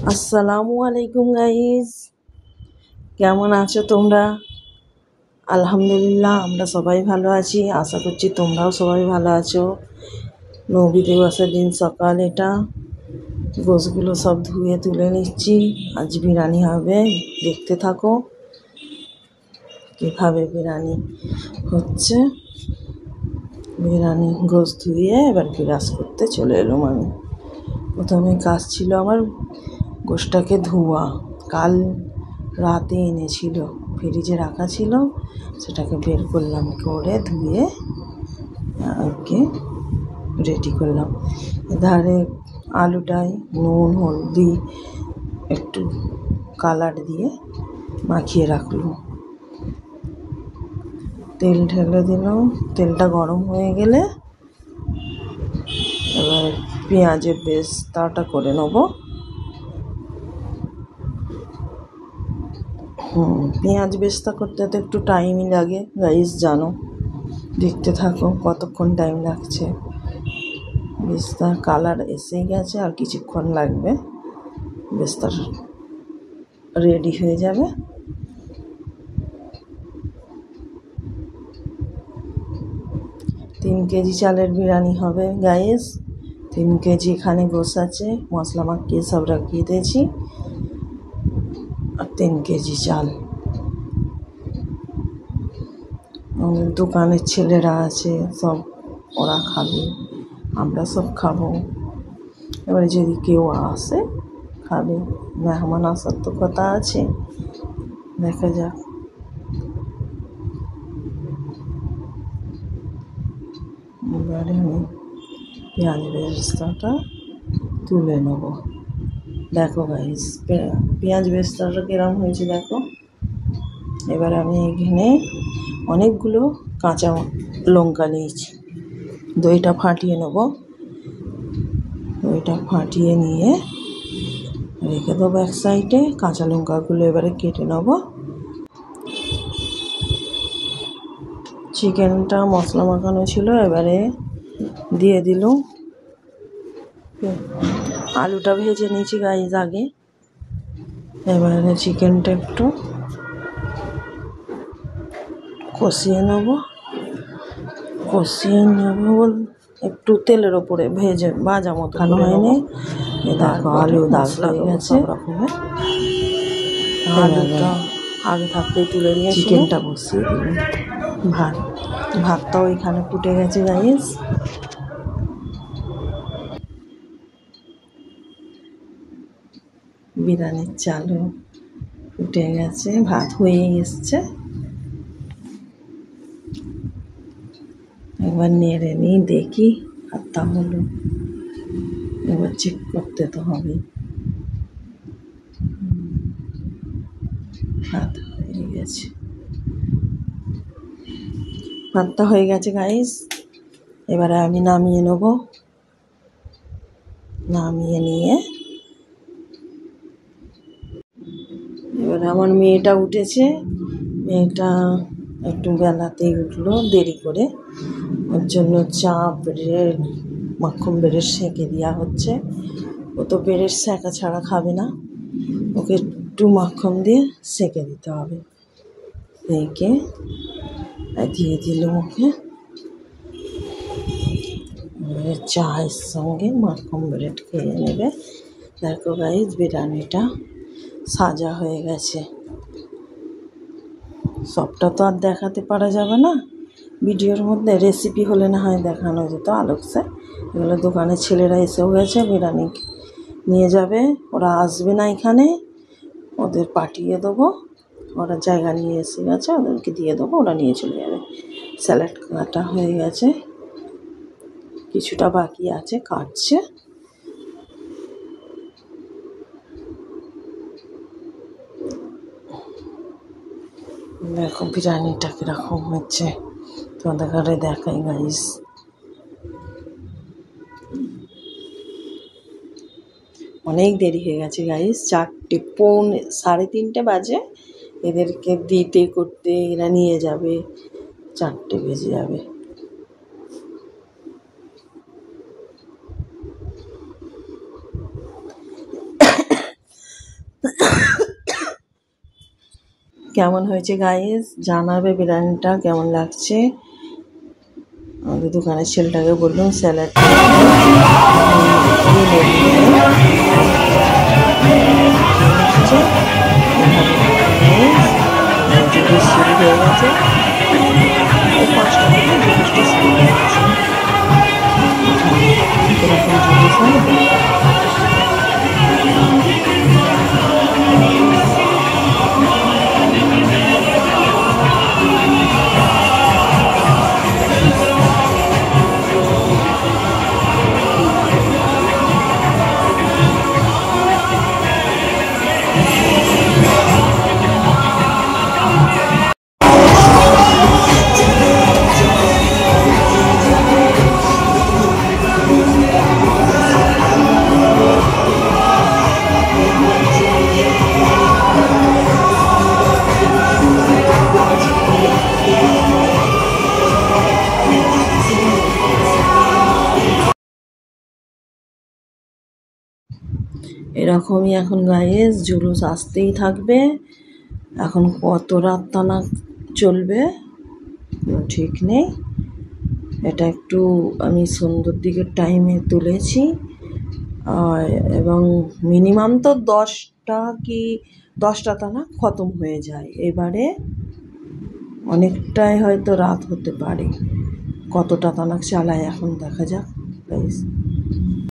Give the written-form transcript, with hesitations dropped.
আসসালামু আলাইকুম গাইজ, কেমন আছো তোমরা? আলহামদুলিল্লাহ আমরা সবাই ভালো আছি। আশা করছি তোমরাও সবাই ভালো আছো। নবী দিবসের দিন সকাল, এটা গোশগুলো সব ধুয়ে তুলে নিচ্ছি। আজ বিরিয়ানি হবে, দেখতে থাকো কীভাবে বিরিয়ানি হচ্ছে। বিরিয়ানি গোশ ধুয়ে এবার বিরাজ করতে চলে এলাম আমি। প্রথমে কাজ ছিল আমার গোশটাকে ধোয়া। কাল রাতে এনেছিল, ফ্রিজে রাখা ছিল, সেটাকে বের করলাম, করে ধুয়ে আগে রেডি করলাম। এধারে আলুটায় নুন হলদি একটু কালার দিয়ে মাখিয়ে রাখলাম। তেল ঢেলে দিলাম, তেলটা গরম হয়ে গেলে এবার পেঁয়াজের বেরেস্তাটা করে নেব। পেঁয়াজ বেরেস্তা করতে তো একটু টাইমই লাগে গাইস, জানো। দেখতে থাকো কতক্ষণ টাইম লাগছে। বেরেস্তার কালার এসে গেছে, আর কিছুক্ষণ লাগবে, বেরেস্তার রেডি হয়ে যাবে। 3 কেজি চালের বিরিয়ানি হবে গাইস। 3 কেজি এখানে গোশ আছে, মশলা মাখিয়ে সব রাখিয়ে দিয়েছি। আর 3 কেজি চাল। আমাদের দোকানের ছেলেরা আছে, সব ওরা খাবে, আমরা সব খাবো। এবারে যদি কেউ আসে খাবে, মেহমান আসার তো কথা আছে, দেখা যাক। এবারে আমি পেঁয়াজ বেরেস্তাটা তুলে নেব। দেখো গাইস, পেঁয়াজ বেরেস্তাটা কিরম হয়েছে দেখো। এবার আমি এখানে অনেকগুলো কাঁচা লঙ্কা নিয়েছি, দইটা ফাটিয়ে নেব। দইটা ফাটিয়ে নিয়ে রেখে দেবো এক সাইডে। কাঁচা লঙ্কাগুলো এবারে কেটে নেব। চিকেনটা মশলা মাখানো ছিল, এবারে দিয়ে দিলাম। আলুটা ভেজে নিয়েছি গাইস আগে। এবারে চিকেনটা একটু কষিয়ে নেব। একটু তেলের ওপরে ভাজা মতো খানো হয়নি। দেখো আলু দাগ হয়ে গেছে রকমের। আলুটা আগে থাকতেই তুলে নিয়ে চিকেনটা বসিয়ে দিলাম। ভাতটাও এখানে ফুটে গেছে গাইস। বিরিয়ানির চালও ফুটে গেছে, ভাত হয়ে এসছে। একবার নেড়ে নিই, দেখি ভাতটা হলো। এবার চেক করতে তো হবে। ভাত হয়ে গেছে, ভাতটা হয়ে গেছে গাইস। এবারে আমি নামিয়ে নেব। নামিয়ে নিয়ে এবারে আমার মেয়েটা উঠেছে। মেয়েটা একটু বেলাতেই উঠলো, দেরি করে। ওর জন্য চা ব্রেড, মাখন ব্রেড সেঁকে দেওয়া হচ্ছে। ও তো ব্রেড সেঁকা ছাড়া খাবে না, ওকে একটু মাখন দিয়ে সেঁকে দিতে হবে। সেঁকে দিয়ে দিলাম ওকে। চায়ের সঙ্গে মাখন ব্রেড খেয়ে নেবে। দেখো গাইস, বিরিয়ানিটা সাজা হয়ে গেছে। সবটা তো আর দেখাতে পারা যাবে না ভিডিওর মধ্যে, রেসিপি হলে না হয় দেখানো যেত আলোকসে। এগুলো দোকানের ছেলেরা এসেও গেছে, বিরিয়ানি নিয়ে যাবে। ওরা আসবে না এখানে, ওদের পাঠিয়ে দেবো। ওরা জায়গা নিয়ে এসে গেছে, ওদেরকে দিয়ে দেবো, ওরা নিয়ে চলে যাবে। স্যালাড কাটা হয়ে গেছে, কিছুটা বাকি আছে, কাটছে। দেখো বিরিয়ানিটা কীরকম হচ্ছে, তোমাদের ঘরে দেখাই গাইস। অনেক দেরি হয়ে গেছে গাইস, 3:30 বাজে। এদেরকে দিতে করতে এরা নিয়ে যাবে, 4টে বেজে যাবে। কেমন হয়েছে গাইস জানাবে, বিরিয়ানিটা কেমন লাগছে। আমাদের দোকানের ছেলেটাকে বললাম স্যালাড জুস শুরু হয়ে গেছে, 5টা থেকে জুসটা শুরু হয়ে গেছে। এরকম জুস হয়। এরকমই এখন গাইস জুলুস আসতেই থাকবে। এখন কত রাত টানা চলবে ঠিক নেই। এটা একটু আমি সন্ধ্যের দিকের টাইমে তুলেছি, এবং মিনিমাম তো 10টা টানা খতম হয়ে যায়। এবারে অনেকটাই হয়তো রাত হতে পারে, কতটা টানা চালায় এখন দেখা যাক গাইস।